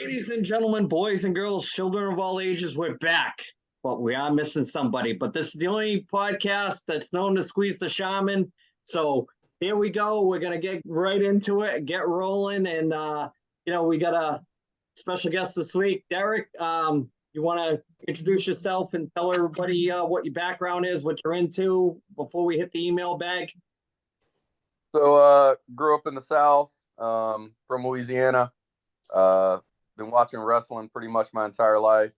Ladies and gentlemen, boys and girls, children of all ages, we're back. But we are missing somebody. But this is the only podcast that's known to Squeeze the Shaman. So here we go. We're going to get right into it, get rolling. And, we got a special guest this week. Derek, you want to introduce yourself and tell everybody what your background is, what you're into before we hit the email bag? So grew up in the South, from Louisiana. Been watching wrestling pretty much my entire life.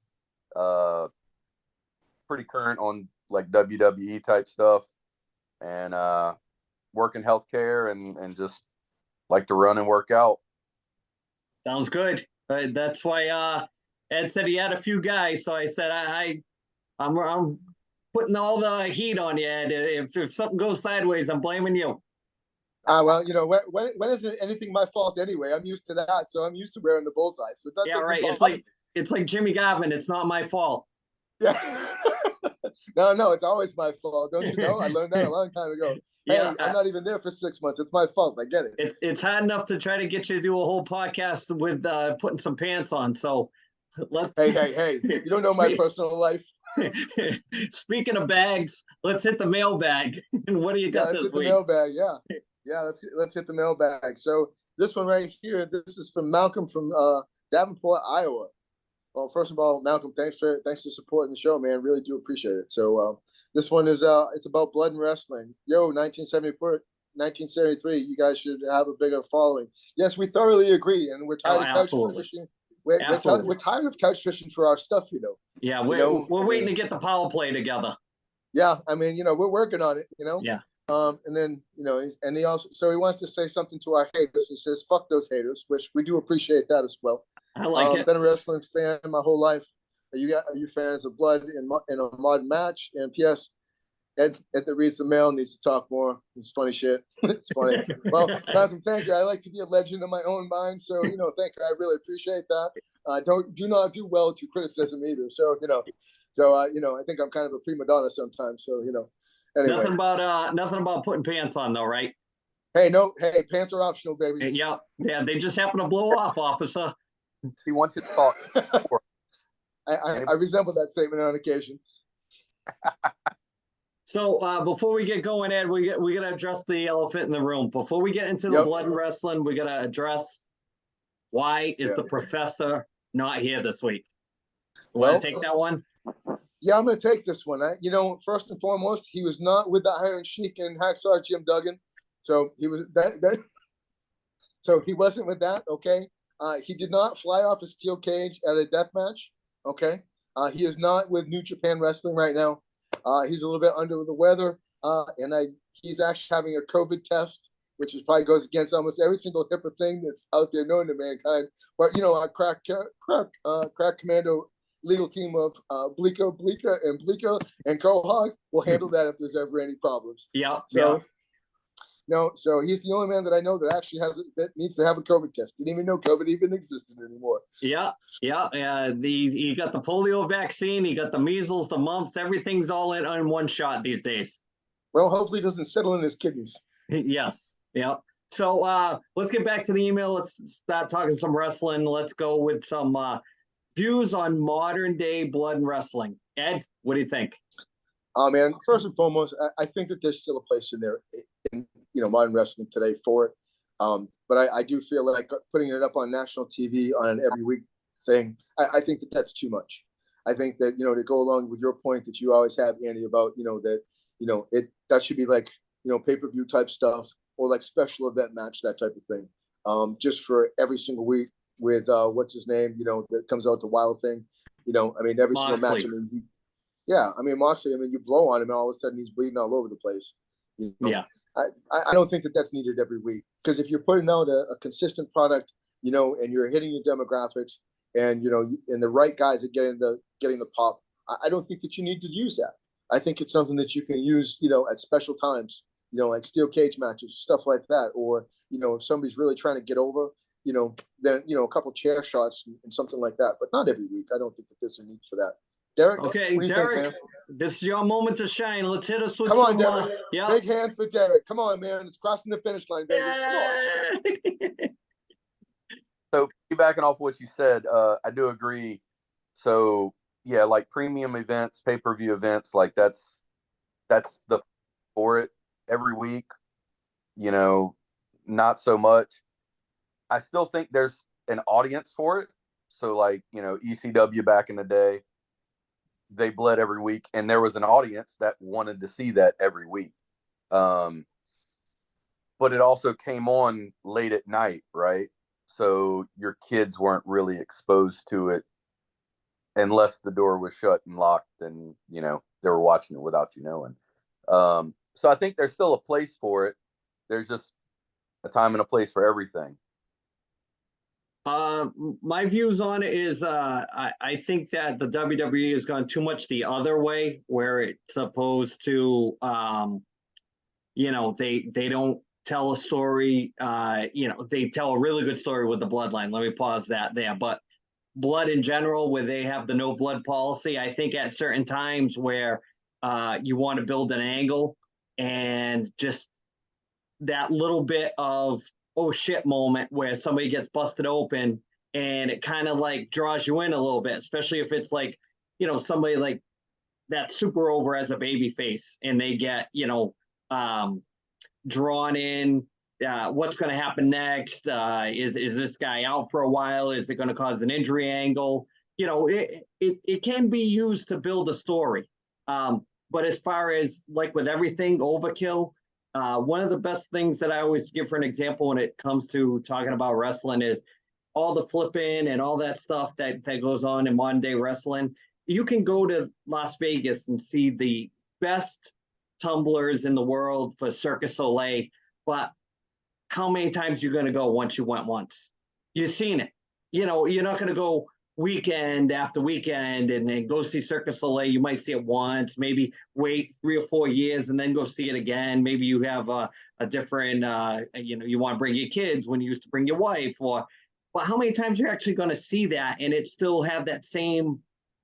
Pretty current on like WWE type stuff, and work in healthcare and just like to run and work out. Sounds good. That's why Ed said he had a few guys, so I said I'm putting all the heat on you, Ed. If something goes sideways, I'm blaming you. Well, when isn't anything my fault anyway? I'm used to that, so I'm used to wearing the bullseye. So that yeah, right. It's like Jimmy Garvin. It's not my fault. Yeah. No, it's always my fault. Don't you know? I learned that a long time ago. Yeah, hey, I'm not even there for 6 months. It's my fault. I get it. It's hard enough to try to get you to do a whole podcast with putting some pants on. So let's. Hey! You don't know my personal life. Speaking of bags, let's hit the mailbag. And what do you got this week? Let's hit the mailbag. Yeah. Let's hit the mailbag. So this one right here, this is from Malcolm from Davenport, Iowa. Well, first of all, Malcolm, thanks for supporting the show, man. Really do appreciate it. So this one is it's about blood and wrestling. 1973, you guys should have a bigger following. Yes, we thoroughly agree, and we're tired of couch fishing. We're tired of couch fishing for our stuff, Yeah, we're waiting to get the power play together. Yeah, I mean, we're working on it, Yeah. And then, and he wants to say something to our haters. He says, fuck those haters, which we do appreciate that as well. I like it. Been a wrestling fan my whole life. Are you fans of blood in a modern match? And P.S. Ed that reads the mail needs to talk more. It's funny shit. It's funny. Well, Malcolm, thank you. I like to be a legend in my own mind. So, thank you. I really appreciate that. Do not do well to criticism either. So, I think I'm kind of a prima donna sometimes. So, anyway. Nothing about putting pants on though, right? Hey, pants are optional, baby. Yeah, they just happen to blow off, officer. He wants you to talk. I resemble that statement on occasion. So before we get going, Ed, we got to address the elephant in the room. Before we get into the blood and wrestling, we got to address why is the professor not here this week? You want to take that one? Yeah, I'm going to take this one. First and foremost, he was not with the Iron Sheik and Hacksaw Jim Duggan, so he was that. So he wasn't with that. Okay. He did not fly off a steel cage at a death match. Okay. He is not with New Japan Wrestling right now. He's a little bit under the weather. And he's actually having a COVID test, which probably goes against almost every single HIPAA thing that's out there known to mankind. But, our crack commando legal team of Bleeker and Cohog will handle that if there's ever any problems. Yeah. So he's the only man that I know that actually that needs to have a COVID test. Didn't even know COVID even existed anymore. Yeah. He got the polio vaccine, he got the measles, the mumps, everything's all in one shot these days. Well, hopefully it doesn't settle in his kidneys. Yes. Yeah. So let's get back to the email. Let's start talking some wrestling. Let's go with some views on modern day blood and wrestling. Ed, what do you think? Man, first and foremost, I think that there's still a place in there in modern wrestling today for it. But I do feel like putting it up on national TV on an every week thing, I think that that's too much. I think that, to go along with your point that you always have, Andy, about, that should be like, pay-per-view type stuff or like special event match, that type of thing. Just for every single week with, what's his name, that comes out the Wild thing, every single match. Moxley, you blow on him and all of a sudden he's bleeding all over the place. Yeah. I don't think that that's needed every week, because if you're putting out a consistent product, and you're hitting your demographics and, and the right guys are getting the pop, I don't think that you need to use that. I think it's something that you can use, at special times, like steel cage matches, stuff like that. Or, if somebody's really trying to get over, then, a couple chair shots and something like that, but not every week. I don't think that there's a need for that. Derek? Okay, Derek, this is your moment to shine. Let's hit us with Come on, Derek. Big hands for Derek. Come on, man. It's crossing the finish line, baby. Come on. So backing off what you said, I do agree. So yeah, like premium events, pay-per-view events, like that's the for it every week. You know, not so much. I still think there's an audience for it. So like, you know, ECW back in the day, they bled every week, and there was an audience that wanted to see that every week. Um, but it also came on late at night, right? So your kids weren't really exposed to it unless the door was shut and locked, and you know they were watching it without you knowing. So I think there's still a place for it. There's just a time and a place for everything. My views on it is I think that the WWE has gone too much the other way, where it's supposed to they don't tell a story. They tell a really good story with the bloodline. Let me pause that there. But blood in general, where they have the no blood policy, I think at certain times where you want to build an angle and just that little bit of oh shit moment where somebody gets busted open and it kind of like draws you in a little bit, especially if it's like, somebody like that's super over as a baby face and they get, drawn in. What's going to happen next? Is this guy out for a while? Is it going to cause an injury angle? It can be used to build a story. But as far as like with everything, overkill, one of the best things that I always give for an example when it comes to talking about wrestling is all the flipping and all that stuff that goes on in modern day wrestling. You can go to Las Vegas and see the best tumblers in the world for Circus Soleil, but how many times you're going to go once you went once? You've seen it. You're not going to go weekend after weekend and then go see Circus Soleil. You might see it once, maybe wait 3 or 4 years and then go see it again. Maybe you have a different, you want to bring your kids when you used to bring your wife, but how many times you're actually going to see that and it still have that same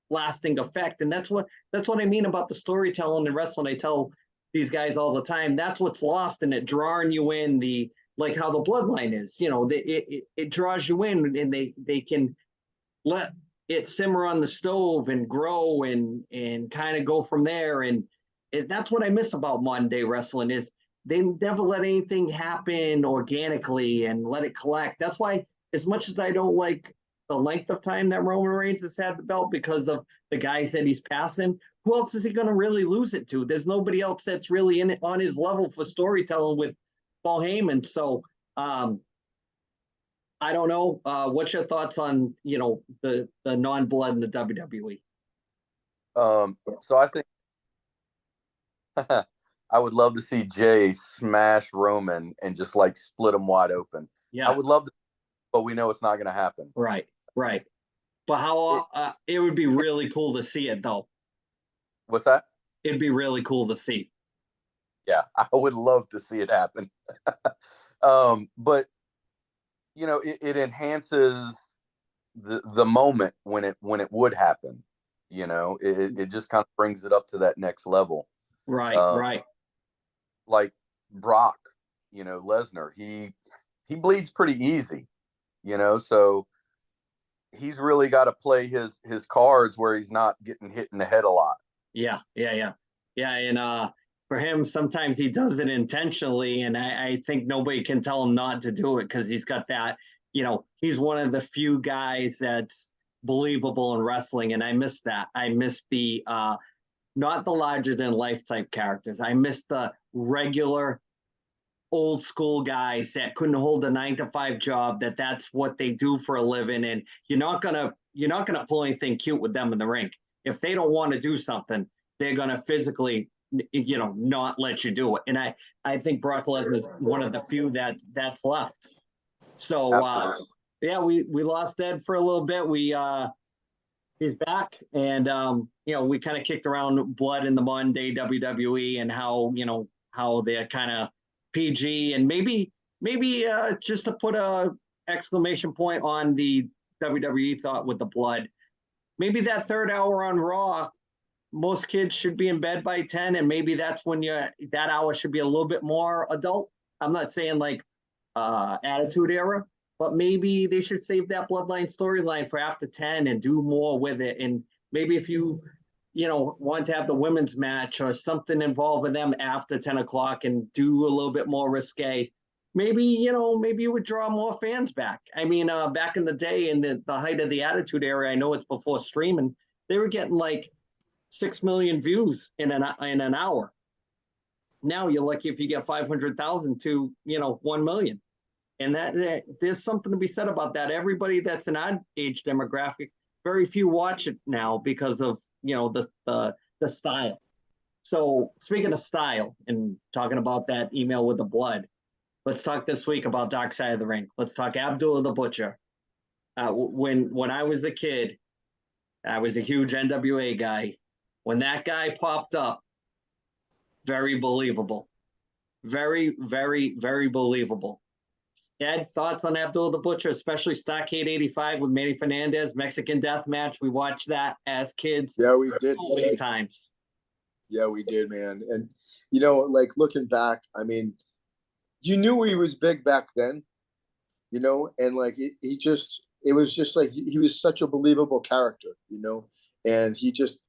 lasting effect? And that's what I mean about the storytelling in wrestling. I tell these guys all the time, that's what's lost in it, drawing you in, the like how the bloodline is, it draws you in and they can let it simmer on the stove and grow and kind of go from there. And that's what I miss about modern day wrestling is they never let anything happen organically and let it collect. That's why, as much as I don't like the length of time that Roman Reigns has had the belt because of the guys that he's passing, who else is he going to really lose it to? There's nobody else that's really in it on his level for storytelling with Paul Heyman. So I don't know. What's your thoughts on the non-blood in the WWE? So I think I would love to see Jay smash Roman and just like split him wide open. Yeah, I would love to, but we know it's not going to happen. Right. But it would be really cool to see it though. What's that? It'd be really cool to see. Yeah, I would love to see it happen. But it enhances the moment when it would happen. It just kind of brings it up to that next level. Right. Like Brock, Lesnar, he bleeds pretty easy, so he's really got to play his cards where he's not getting hit in the head a lot. Yeah. And for him, sometimes he does it intentionally, and I think nobody can tell him not to do it because he's got that. He's one of the few guys that's believable in wrestling, and I miss that. I miss the not the larger than life type characters. I miss the regular old school guys that couldn't hold a 9-to-5 job, that's what they do for a living, and you're not gonna pull anything cute with them in the ring. If they don't want to do something, they're gonna physically not let you do it. And I think Brock Lesnar is one of the few that's left. So yeah, we lost Ed for a little bit. He's back, and we kind of kicked around blood in the modern day WWE and how they're kind of PG, and maybe just to put a exclamation point on the WWE thought with the blood, maybe that third hour on Raw, most kids should be in bed by 10, and maybe that's when that hour should be a little bit more adult. I'm not saying like Attitude Era, but maybe they should save that bloodline storyline for after 10 and do more with it. And maybe if you want to have the women's match or something involving them after 10 o'clock and do a little bit more risque, maybe, maybe you would draw more fans back. I mean, back in the day, in the height of the Attitude Era, I know it's before streaming, they were getting like 6 million views in an hour. Now you're lucky if you get 500,000 to 1 million, and that there's something to be said about that. Everybody that's an odd age demographic, very few watch it now because of the style. So speaking of style and talking about that email with the blood, let's talk this week about Dark Side of the Ring. Let's talk Abdullah the Butcher. When I was a kid, I was a huge NWA guy. When that guy popped up, very believable. Very, very, very believable. Ed, thoughts on Abdullah the Butcher, especially Stockade 85 with Manny Fernandez, Mexican Death Match? We watched that as kids. Yeah, we did. So many times. Yeah, we did, man. And, like looking back, I mean, you knew he was big back then, and like it was just like he was such a believable character, and he just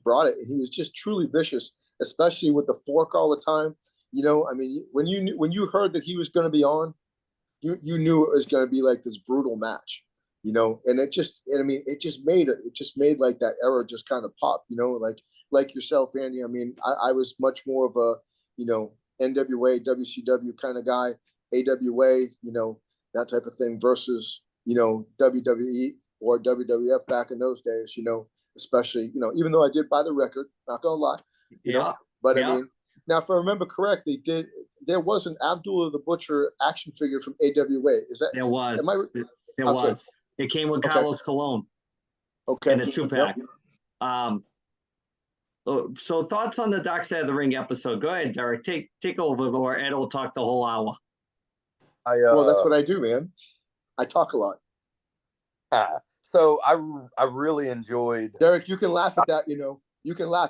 brought it, and he was just truly vicious, especially with the fork all the time. I mean, when you heard that he was going to be on, you knew it was going to be like this brutal match, and it just made like that era just kind of pop, like yourself, Andy. I mean, I was much more of a, NWA, WCW kind of guy, AWA, that type of thing versus, WWE or WWF back in those days, especially, even though I did buy the record, not gonna lie, but I mean, now if I remember correctly, there was an Abdullah the Butcher action figure from AWA. Is that? There was. There okay. was. It came with Carlos Colon. Okay. In a 2-pack. Yep. So thoughts on the Dark Side of the Ring episode? Go ahead, Derek. Take over, or Ed will talk the whole hour. Well, that's what I do, man. I talk a lot. So I really enjoyed. Derek, you can laugh at that. You can laugh.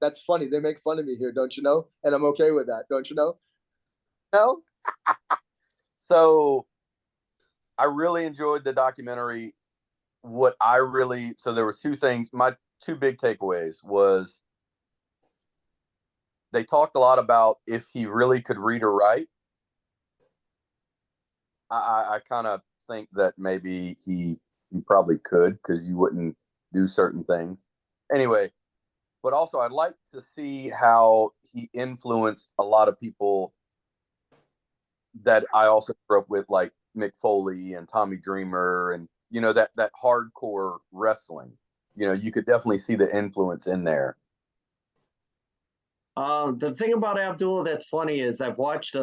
That's funny. They make fun of me here, don't you know? And I'm okay with that, don't you know? No. So I really enjoyed the documentary. So there were two things. My two big takeaways was they talked a lot about if he really could read or write. I kind of think that maybe he probably could, because you wouldn't do certain things. Anyway, but also I'd like to see how he influenced a lot of people that I also grew up with, like Mick Foley and Tommy Dreamer, and that hardcore wrestling. You could definitely see the influence in there. The thing about Abdullah that's funny is I've watched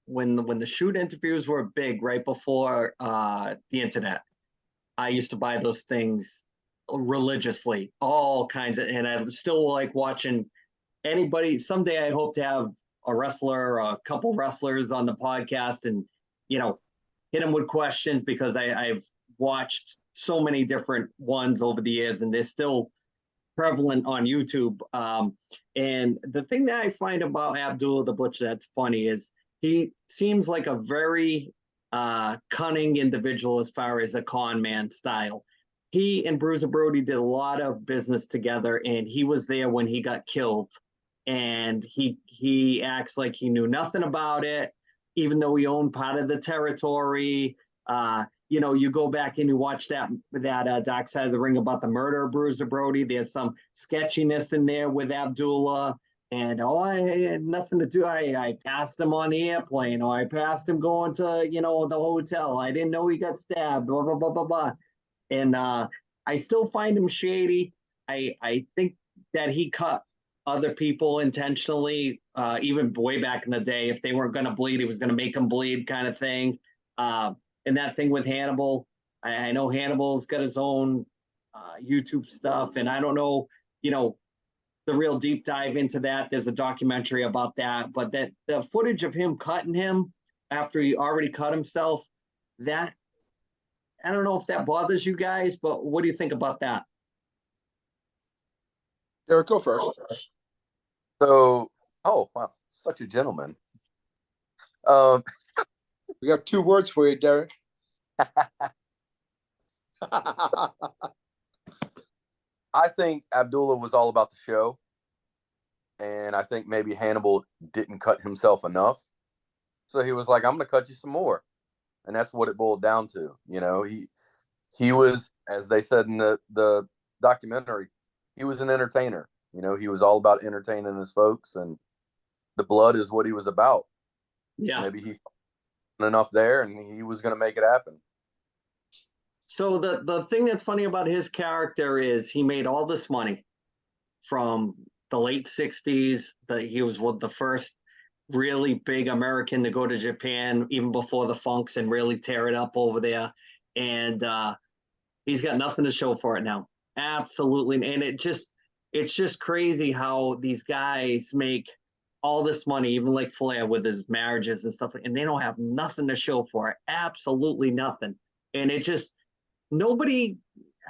when the shoot interviews were big right before the internet. I used to buy those things religiously, all kinds of, and I still like watching anybody. Someday I hope to have a wrestler or a couple wrestlers on the podcast and, hit them with questions, because I've watched so many different ones over the years and they're still prevalent on YouTube. And the thing that I find about Abdullah the Butcher that's funny is he seems like a very cunning individual as far as a con man style. He and Bruiser Brody did a lot of business together, and he was there when he got killed. And he acts like he knew nothing about it, even though he owned part of the territory. You go back and you watch that Dark Side of the Ring about the murder of Bruiser Brody. There's some sketchiness in there with Abdullah. And I had nothing to do. I passed him on the airplane, or I passed him going to, the hotel. I didn't know he got stabbed, blah, blah, blah, blah, blah. And I still find him shady. I think that he cut other people intentionally, even way back in the day. If they weren't going to bleed, he was going to make them bleed, kind of thing. And that thing with Hannibal, I know Hannibal's got his own YouTube stuff, and I don't know, the real deep dive into that. There's a documentary about that, but that the footage of him cutting him after he already cut himself, that, I don't know if that bothers you guys, but what do you think about that? Derek, go first. So, oh wow, such a gentleman. We got 2 words for you, Derek. I think Abdullah was all about the show, and I think maybe Hannibal didn't cut himself enough, so he was like, "I'm going to cut you some more," and that's what it boiled down to. He was, as they said in the documentary, he was an entertainer. He was all about entertaining his folks, and the blood is what he was about. Yeah. Maybe he's enough there, and he was going to make it happen. So the thing that's funny about his character is he made all this money from the late 60s. He was one of the first really big American to go to Japan, even before the Funks, and really tear it up over there. And he's got nothing to show for it now. Absolutely. And it's just crazy how these guys make all this money, even like Flair with his marriages and stuff, and they don't have nothing to show for it. Absolutely nothing. And it just, nobody,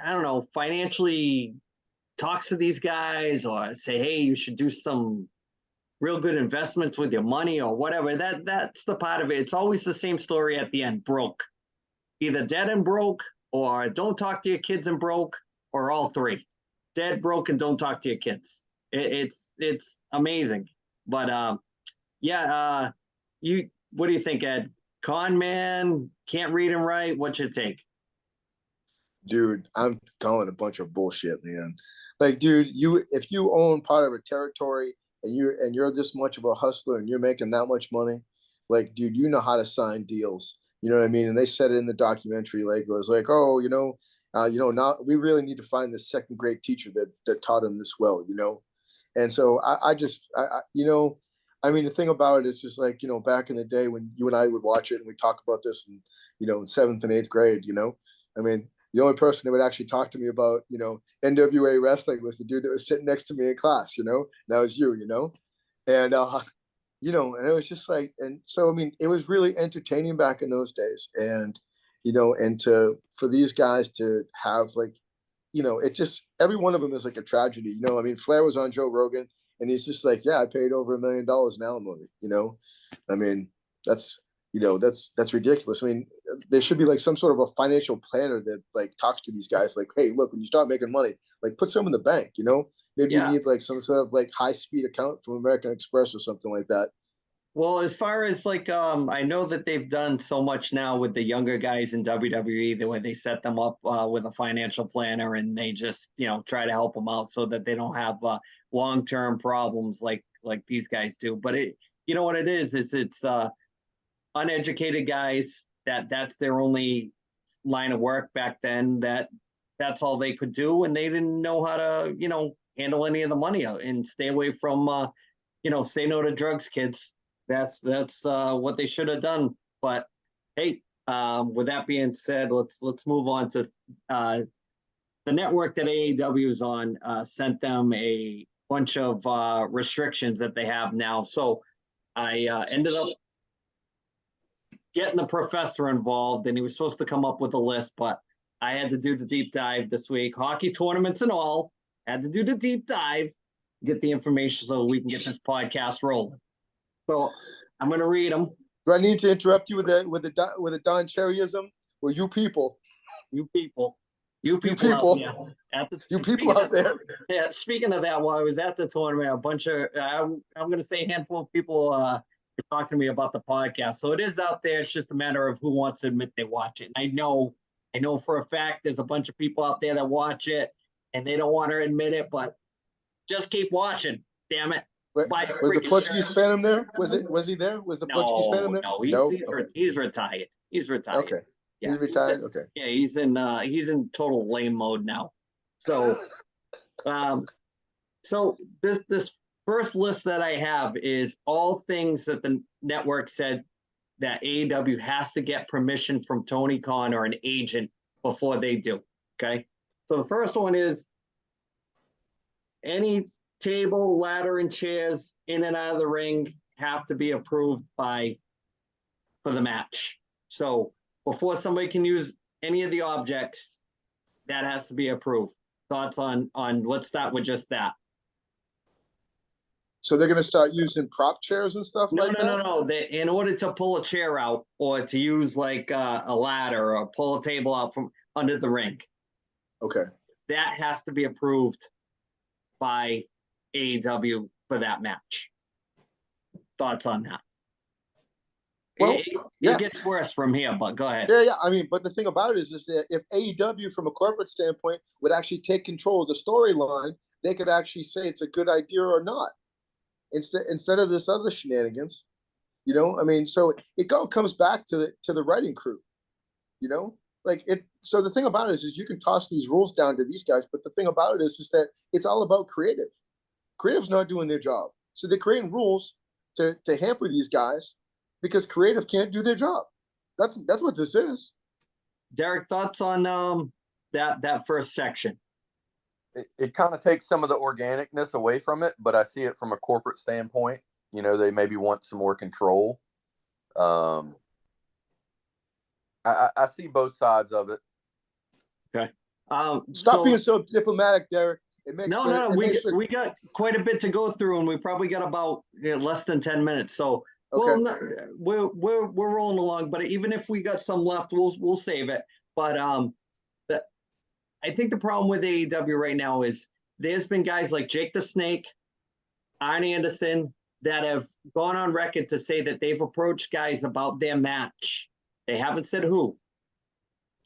I don't know, financially talks to these guys or say, hey, you should do some real good investments with your money or whatever. That's the part of it. It's always the same story at the end: broke, either dead and broke, or don't talk to your kids and broke, or all three: dead, broke, and don't talk to your kids. It's amazing. But what do you think, Ed? Con man, can't read and write. What's your take? Dude, I'm calling a bunch of bullshit, man. Like, dude, if you own part of a territory and you're this much of a hustler and you're making that much money, like, dude, you know how to sign deals. You know what I mean? And they said it in the documentary, like, it was like, oh, now we really need to find this second grade teacher that taught him this well, And so I mean, the thing about it is just like, back in the day when you and I would watch it and we talk about this in seventh and eighth grade, I mean, the only person that would actually talk to me about, NWA wrestling was the dude that was sitting next to me in class, that was you, and, and it was just like, and so, I mean, it was really entertaining back in those days. And, for these guys to have like, it just, every one of them is like a tragedy, I mean, Flair was on Joe Rogan and he's just like, yeah, I paid over $1 million in alimony, I mean, that's ridiculous. I mean, there should be like some sort of a financial planner that like talks to these guys like, hey, look, when you start making money, like put some in the bank, maybe you need like some sort of like high speed account from American Express or something like that. Well, as far as like, I know that they've done so much now with the younger guys in WWE, the way they set them up with a financial planner, and they just, try to help them out so that they don't have long-term problems like these guys do. But what it is it's uneducated guys that's their only line of work back then. That's all they could do, and they didn't know how to, handle any of the money and stay away from, say no to drugs, kids. That's what they should have done. But hey, with that being said, let's move on to the network that AEW is on. Sent them a bunch of restrictions that they have now. So I ended up getting the professor involved, and he was supposed to come up with a list, but I had to do the deep dive this week, hockey tournaments and all. Had to do the deep dive, get the information so we can get this podcast rolling. So I'm going to read them. Do I need to interrupt you with a Don Cherryism? Well, you people out there. Yeah. Speaking of that, while I was at the tournament, a bunch of I'm going to say a handful of people were talking to me about the podcast. So it is out there. It's just a matter of who wants to admit they watch it. And I know for a fact there's a bunch of people out there that watch it and they don't want to admit it, but just keep watching. Damn it. Was the Portuguese Phantom there? Was he there? Was the Portuguese Phantom there? No, he's retired. He's retired. Okay. Yeah, he's retired. Okay. Yeah, he's in total lame mode now. So, so this first list that I have is all things that the network said that AEW has to get permission from Tony Khan or an agent before they do. Okay. So the first one is any table, ladder, and chairs in and out of the ring have to be approved for the match. So before somebody can use any of the objects, that has to be approved. Thoughts on let's start with just that. So they're gonna start using prop chairs and stuff No, like no, that? no, no. In order to pull a chair out or to use like a ladder or pull a table out from under the ring, Okay. that has to be approved by AEW for that match. Thoughts on that? Well, it gets worse from here, but go ahead. Yeah. I mean, but the thing about it is that if AEW, from a corporate standpoint, would actually take control of the storyline, they could actually say it's a good idea or not, instead of this other shenanigans. You know, I mean, so it all comes back to the writing crew. You know, like it. So the thing about it is you can toss these rules down to these guys, but the thing about it is that it's all about creative. Creative's not doing their job, so they're creating rules to hamper these guys because creative can't do their job. That's what this is. Derek, thoughts on that first section? It kind of takes some of the organicness away from it, but I see it from a corporate standpoint. You know, they maybe want some more control. I see both sides of it. Okay. Stop being so diplomatic, Derek. It makes no. We got quite a bit to go through, and we probably got about less than 10 minutes. So okay. Well, we're rolling along. But even if we got some left, we'll save it. But I think the problem with AEW right now is there's been guys like Jake the Snake, Arn Anderson, that have gone on record to say that they've approached guys about their match. They haven't said who.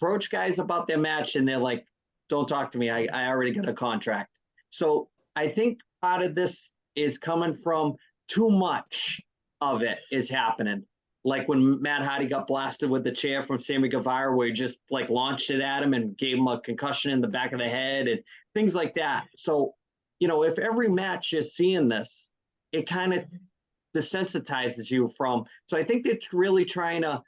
Approach guys about their match, and they're like, don't talk to me. I already got a contract. So I think part of this is coming from too much of it is happening. Like when Matt Hardy got blasted with the chair from Sammy Guevara, where he just like launched it at him and gave him a concussion in the back of the head and things like that. So, if every match you're seeing this, it kind of desensitizes you from. So I think they're really trying to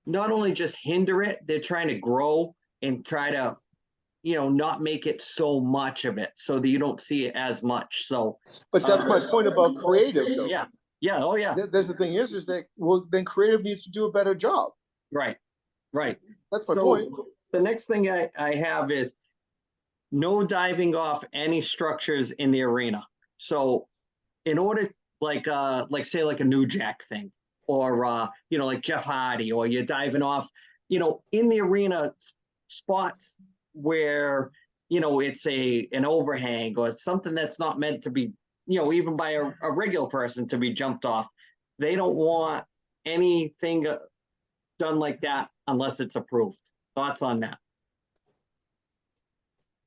not only just hinder it, they're trying to grow and try to, not make it so much of it so that you don't see it as much. So, but that's my point about creative, though. Yeah. Yeah. Oh, yeah. There's the thing is that, well, then creative needs to do a better job. Right. That's my point. The next thing I have is no diving off any structures in the arena. So in order, like say like a New Jack thing, or, like Jeff Hardy, or you're diving off, in the arena spots where, it's an overhang or something that's not meant to be, even by a regular person to be jumped off. They don't want anything done like that unless it's approved. Thoughts on that?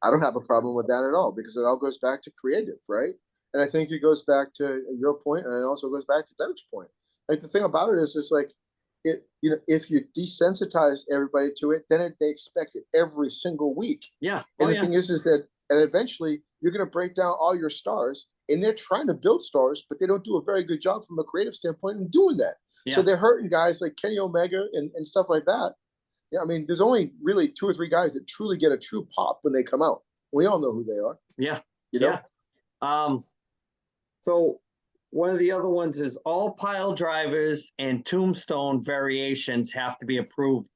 I don't have a problem with that at all because it all goes back to creative, right? And I think it goes back to your point, and it also goes back to Derek's point. Like the thing about it is, it's like if you desensitize everybody to it, then they expect it every single week. Yeah. And the thing is that, and eventually you're going to break down all your stars, and they're trying to build stars, but they don't do a very good job from a creative standpoint in doing that. Yeah. So they're hurting guys like Kenny Omega and stuff like that. Yeah, I mean, there's only really 2 or 3 guys that truly get a true pop when they come out. We all know who they are. Yeah. Yeah. So one of the other ones is all pile drivers and tombstone variations have to be approved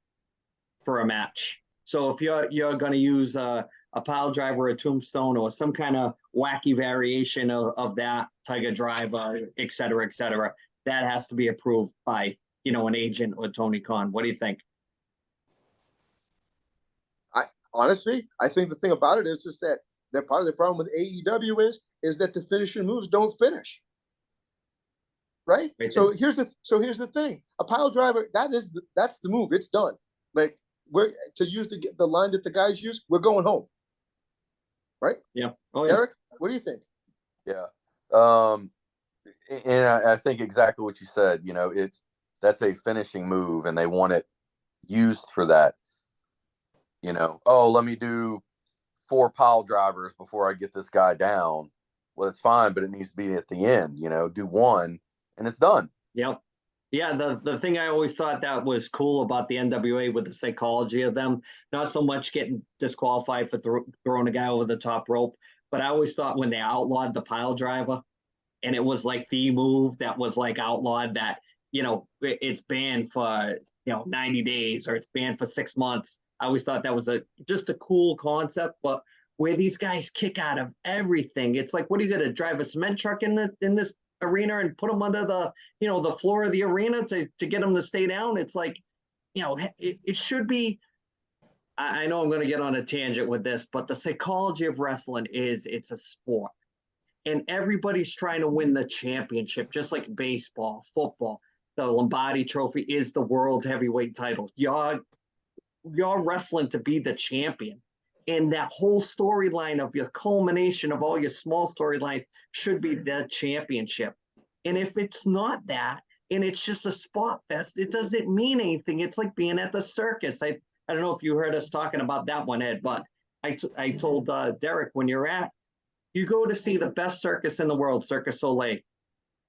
for a match. So if you're going to use a pile driver, a tombstone, or some kind of wacky variation of that, Tiger Driver, et cetera, that has to be approved by, an agent or Tony Khan. What do you think? Honestly, I think the thing about it is that part of the problem with AEW is that the finishing moves don't finish. Right? So here's the thing. A pile driver, that's the move. It's done. Like, we're to use the line that the guys use, we're going home. Right? Yeah. Oh, yeah. Derek, what do you think? Yeah. And I think exactly what you said. That's a finishing move, and they want it used for that. Let me do 4 pile drivers before I get this guy down. Well, it's fine, but it needs to be at the end. Do 1, and it's done. Yep. Yeah, the thing I always thought that was cool about the NWA with the psychology of them, not so much getting disqualified for throwing a guy over the top rope, but I always thought when they outlawed the pile driver, and it was like the move that was like outlawed, that, it's banned for, 90 days or it's banned for 6 months. I always thought that was just a cool concept. But where these guys kick out of everything. It's like, what are you going to drive a cement truck in this arena and put them under the floor of the arena to get them to stay down? It's like, it should be. I know I'm going to get on a tangent with this, but the psychology of wrestling is it's a sport, and everybody's trying to win the championship, just like baseball, football. The Lombardi Trophy is the world heavyweight title. You're wrestling to be the champion. And that whole storyline of your culmination of all your small storylines should be the championship. And if it's not that, and it's just a spot fest, it doesn't mean anything. It's like being at the circus. I don't know if you heard us talking about that one, Ed, but I told Derek, when you go to see the best circus in the world, Circus Soleil,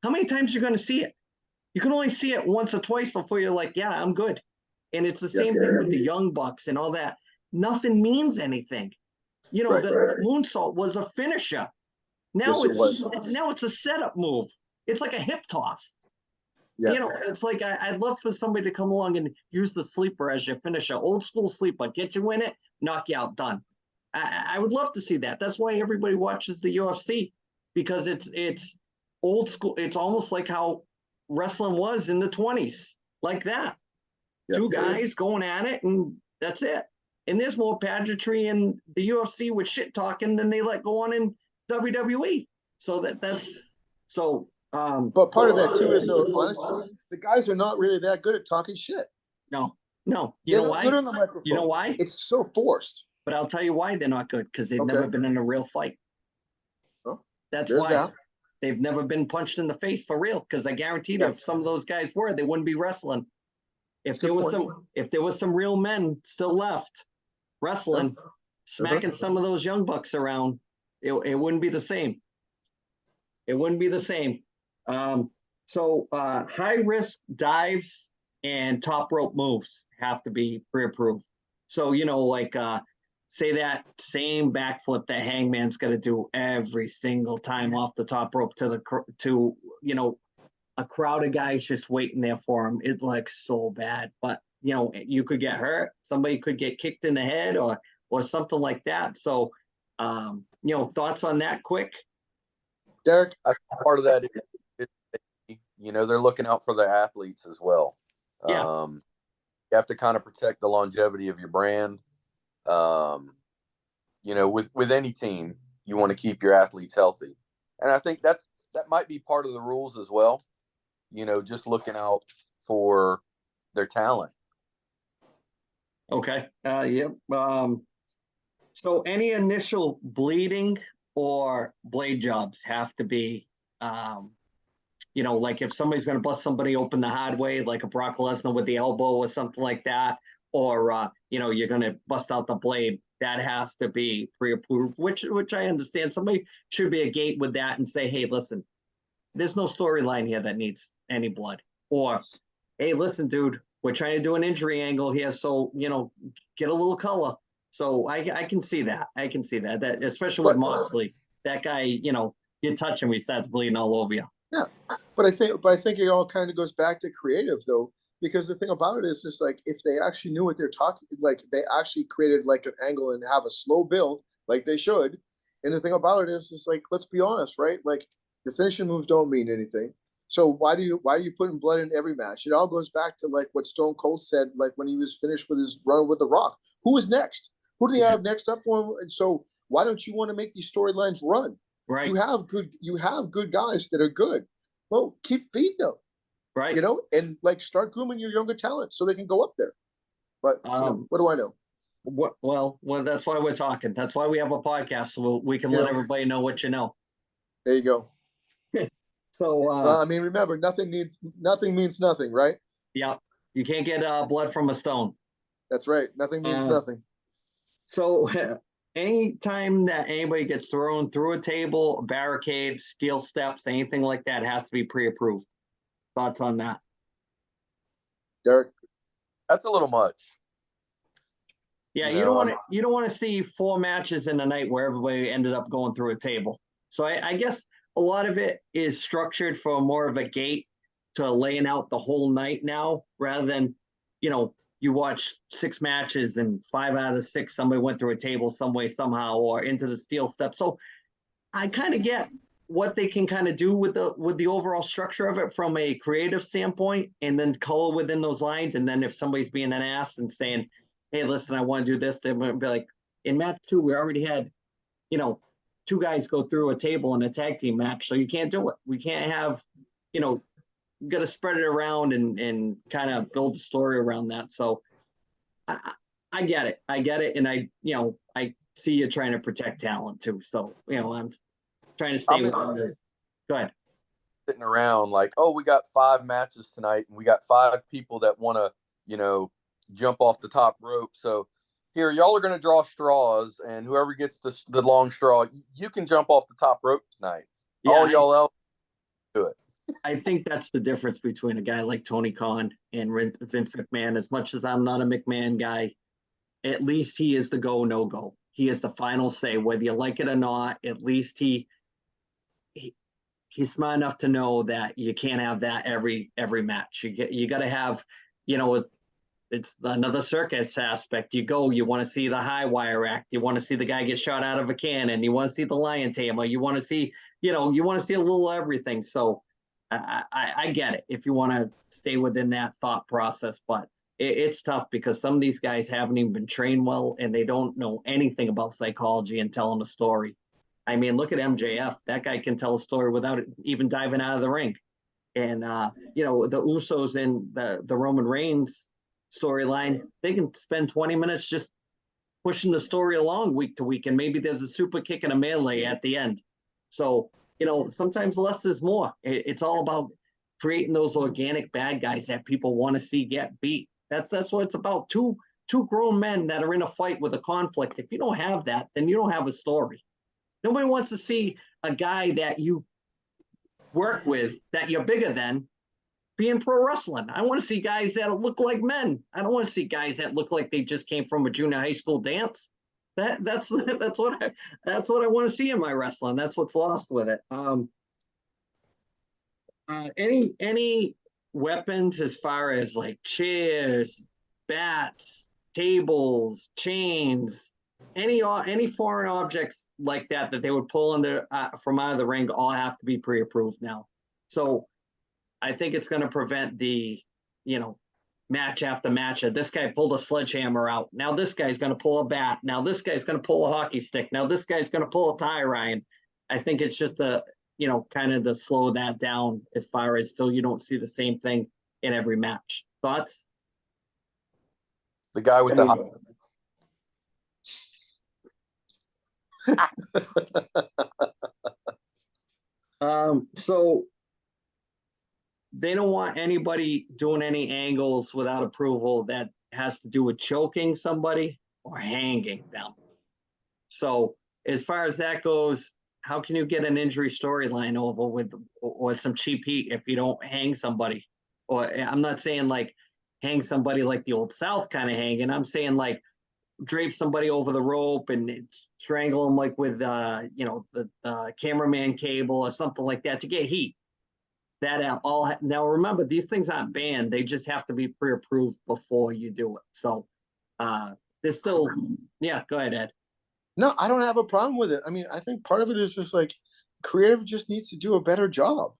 how many times are you going to see it? You can only see it once or twice before you're like, yeah, I'm good. And it's the same thing with the Young Bucks and all that. Nothing means anything. The moonsault was a finisher. Now it's a setup move. It's like a hip toss. Yeah. It's like I'd love for somebody to come along and use the sleeper as your finisher. Old school sleeper, get you in it, knock you out, done. I would love to see that. That's why everybody watches the UFC, because it's old school. It's almost like how wrestling was in the 20s, like that. Yep. Two guys going at it, and that's it. And there's more pageantry in the UFC with shit talking than they let go on in WWE. So that's so. But part of that too is, honestly, the guys are not really that good at talking shit. No. You They're know not why? good on the microphone. You know why? It's so forced. But I'll tell you why they're not good, because they've never been in a real fight. Well, that's why they've never been punched in the face for real. Because I guarantee you, if some of those guys were, they wouldn't be wrestling. If there was some real men still left wrestling, smacking some of those young bucks around, it wouldn't be the same. It wouldn't be the same. So high risk dives and top rope moves have to be pre-approved. So, like say that same backflip that Hangman's going to do every single time off the top rope to a crowd of guys just waiting there for him. It looks so bad, but you could get hurt. Somebody could get kicked in the head or something like that. So, thoughts on that quick? Derek? I think part of that is they're looking out for their athletes as well. Yeah. You have to kind of protect the longevity of your brand. With any team, you want to keep your athletes healthy. And I think that might be part of the rules as well. Just looking out for their talent. Okay. Yep. So any initial bleeding or blade jobs have to be, like if somebody's going to bust somebody open the hard way, like a Brock Lesnar with the elbow or something like that, or, you're going to bust out the blade, that has to be pre-approved, which I understand. Somebody should be a gate with that and say, hey, listen, there's no storyline here that needs any blood. Or, hey, listen, dude, we're trying to do an injury angle here, so, get a little color. So I can see that. That especially with Moxley, that guy, you touch him, he starts bleeding all over you. Yeah, but I think it all kind of goes back to creative though, because the thing about it is just like if they actually knew what they're talking, like they actually created like an angle and have a slow build like they should. And the thing about it is like, let's be honest, right? Like the finishing moves don't mean anything. So why are you putting blood in every match? It all goes back to like what Stone Cold said, like when he was finished with his run with The Rock. Who was next? Who do they have next up for him? And so why don't you want to make these storylines run? Right. You have good guys that are good. Well, keep feeding them. Right. And like start grooming your younger talent so they can go up there. But what do I know? Well, that's why we're talking. That's why we have a podcast, so we can let everybody know what you know. There you go. So, remember, nothing means nothing, right? Yeah, you can't get blood from a stone. That's right. Nothing means nothing. So, anytime that anybody gets thrown through a table, a barricade, steel steps, anything like that has to be pre-approved. Thoughts on that, Derek? That's a little much. Yeah, you don't want to see 4 matches in a night where everybody ended up going through a table. So I guess a lot of it is structured for more of a gate to laying out the whole night now, rather than, you you watch 6 matches and 5 out of the 6, somebody went through a table some way, somehow, or into the steel step. So I kind of get what they can kind of do with the overall structure of it from a creative standpoint, and then color within those lines. And then if somebody's being an ass and saying, hey, listen, I want to do this, they're going to be like, in match 2, we already had, 2 guys go through a table in a tag team match. So you can't do it. We can't have, got to spread it around and kind of build a story around that. So I get it. And I see you trying to protect talent too. So, I'm trying to stay with this. Go ahead. Sitting around like, oh, we got 5 matches tonight and we got 5 people that want to, jump off the top rope. So here, y'all are going to draw straws, and whoever gets the long straw, you can jump off the top rope tonight. Yeah, all y'all else do it. I think that's the difference between a guy like Tony Khan and Vince McMahon. As much as I'm not a McMahon guy, at least he is the go, no go. He is the final say, whether you like it or not. At least he's smart enough to know that you can't have that every match. You got to have, it's another circus aspect. You want to see the high wire act. You want to see the guy get shot out of a cannon. You want to see the lion tamer. You want to see, you want to see a little everything. So I get it if you want to stay within that thought process, but it's tough because some of these guys haven't even been trained well, and they don't know anything about psychology and telling a story. I mean, look at MJF. That guy can tell a story without even diving out of the ring. And, the Usos and the Roman Reigns storyline, they can spend 20 minutes just pushing the story along week to week, and maybe there's a super kick and a melee at the end. So, sometimes less is more. It's all about creating those organic bad guys that people want to see get beat. That's what it's about. Two grown men that are in a fight with a conflict. If you don't have that, then you don't have a story. Nobody wants to see a guy that you work with, that you're bigger than, be in pro wrestling. I want to see guys that look like men. I don't want to see guys that look like they just came from a junior high school dance. That's what I want to see in my wrestling. That's what's lost with it. Any weapons as far as like chairs, bats, tables, chains, any foreign objects like that they would pull in there from out of the ring all have to be pre-approved now. So I think it's going to prevent the, match after match. This guy pulled a sledgehammer out. Now this guy's going to pull a bat. Now this guy's going to pull a hockey stick. Now this guy's going to pull a tie iron. I think it's just kind of to slow that down as far as so you don't see the same thing in every match. Thoughts? The guy with So they don't want anybody doing any angles without approval that has to do with choking somebody or hanging them. So as far as that goes, how can you get an injury storyline over with some cheap heat if you don't hang somebody? Or I'm not saying like hang somebody like the old South kind of hanging. I'm saying like drape somebody over the rope and strangle them like with the cameraman cable or something like that to get heat. That all now remember, these things aren't banned. They just have to be pre-approved before you do it. So there's still, yeah, go ahead, Ed. No, I don't have a problem with it. I mean, I think part of it is just like creative just needs to do a better job.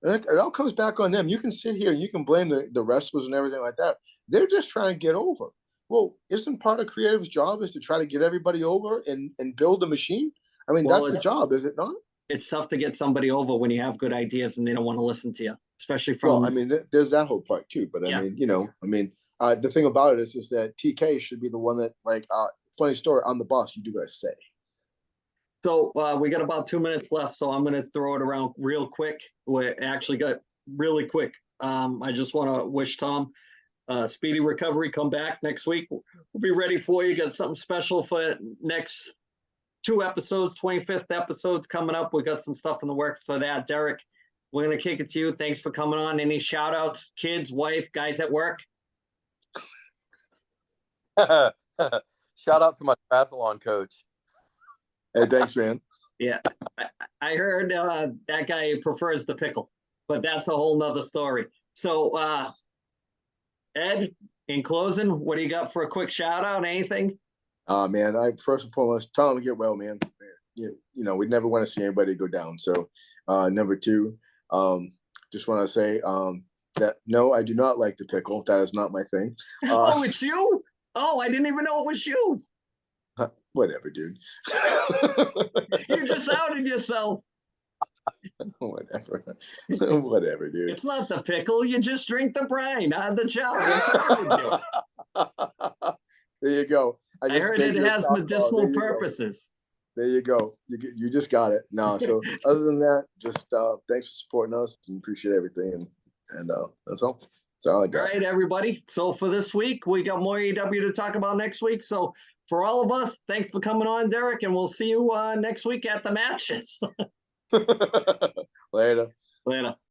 It all comes back on them. You can sit here and you can blame the wrestlers and everything like that. They're just trying to get over. Well, isn't part of creative's job is to try to get everybody over and build the machine? I mean, that's the job, is it not? It's tough to get somebody over when you have good ideas and they don't want to listen to you, especially from. Well, I mean, there's that whole part too. But I mean, the thing about it is that TK should be the one that, like, funny story, on the boss, you do what I say. So we got about 2 minutes left, so I'm going to throw it around real quick. We actually got really quick. I just want to wish Tom speedy recovery. Come back next week. We'll be ready for you. Got something special for next 2 episodes, 25th episodes coming up. We got some stuff in the works for that. Derek, we're going to kick it to you. Thanks for coming on. Any shout outs, kids, wife, guys at work? Shout out to my triathlon coach. Hey, thanks, man. Yeah, I heard that guy prefers the pickle, but that's a whole nother story. So, Ed, in closing, what do you got for a quick shout out? Anything? Man, I first and foremost tell him to get well, man. You know, we never want to see anybody go down. So, number two, just want to say that no, I do not like the pickle. That is not my thing. Oh, it's you? Oh, I didn't even know it was you. Whatever, dude. You just outed yourself. Whatever. Whatever, dude. It's not the pickle. You just drink the brine out of the jar. What's wrong with you? There you go. I just heard gave it you a has softball. medicinal There you go. purposes. There you go. You just got it. No, so other than that, just thanks for supporting us and appreciate everything. And that's all. That's all I All got. right, everybody. So for this week, we got more AEW to talk about next week. So for all of us, thanks for coming on, Derek, and we'll see you next week at the matches. Later. Later.